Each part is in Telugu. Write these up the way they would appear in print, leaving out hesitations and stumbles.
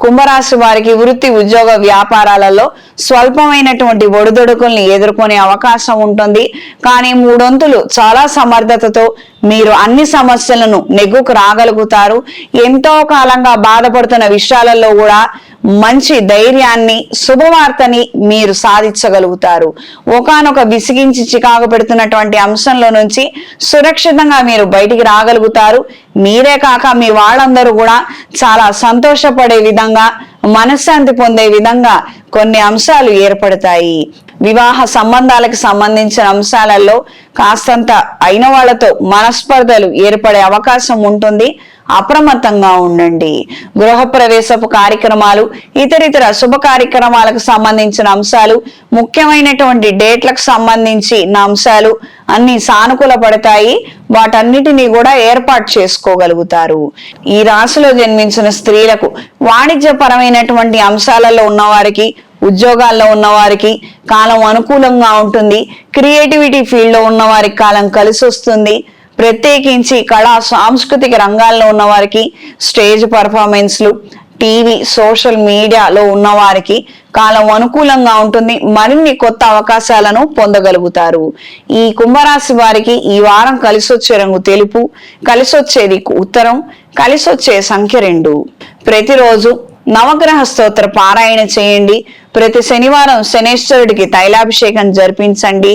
కుంభరాశి వారికి వృత్తి ఉద్యోగ వ్యాపారాలలో స్వల్పమైనటువంటి ఒడిదొడుకుల్ని ఎదుర్కొనే అవకాశం ఉంటుంది. కానీ మూడొంతులు చాలా సమర్థతతో మీరు అన్ని సమస్యలను నెగ్గుకు రాగలుగుతారు. ఎంతో కాలంగా బాధపడుతున్న విషయాలలో కూడా మంచి ధైర్యాన్ని, శుభవార్తని మీరు సాధించగలుగుతారు. ఒకానొక విసిగించి చికాకు పెడుతున్నటువంటి అంశంలో నుంచి సురక్షితంగా మీరు బయటికి రాగలుగుతారు. మీరే కాక మీ వాళ్ళందరూ కూడా చాలా సంతోషపడే విధంగా, మనశ్శాంతి పొందే విధంగా కొన్ని అంశాలు ఏర్పడతాయి. వివాహ సంబంధాలకు సంబంధించిన అంశాలలో కాస్తంత అయిన వాళ్లతో మనస్పర్ధలు ఏర్పడే అవకాశం ఉంటుంది. అప్రమత్తంగా ఉండండి. గృహప్రవేశపు కార్యక్రమాలు, ఇతరితర శుభ కార్యక్రమాలకు సంబంధించిన అంశాలు, ముఖ్యమైనటువంటి డేట్లకు సంబంధించిన అంశాలు అన్ని సానుకూల పడతాయి. వాటన్నిటినీ కూడా ఏర్పాటు చేసుకోగలుగుతారు. ఈ రాశిలో జన్మించిన స్త్రీలకు వాణిజ్యపరమైనటువంటి అంశాలలో ఉన్నవారికి, ఉద్యోగాల్లో ఉన్నవారికి కాలం అనుకూలంగా ఉంటుంది. క్రియేటివిటీ ఫీల్డ్ లో ఉన్న వారికి కాలం కలిసి వస్తుంది. ప్రత్యేకించి కళా సాంస్కృతిక రంగాల్లో ఉన్న వారికి, స్టేజ్ పర్ఫార్మెన్స్లు, టీవీ, సోషల్ మీడియాలో ఉన్న వారికి కాలం అనుకూలంగా ఉంటుంది. మరిన్ని కొత్త అవకాశాలను పొందగలుగుతారు. ఈ కుంభరాశి వారికి ఈ వారం కలిసొచ్చే రంగు తెలుపు, కలిసొచ్చేది ఉత్తరం, కలిసొచ్చే సంఖ్య 2. ప్రతిరోజు నవగ్రహ స్తోత్ర పారాయణ చేయండి. ప్రతి శనివారం శనేశ్వరుడికి తైలాభిషేకం జరిపించండి.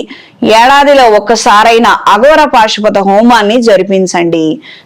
ఏడాదిలో ఒక్కసారైనా అఘోర పాశుపత హోమాన్ని జరిపించండి.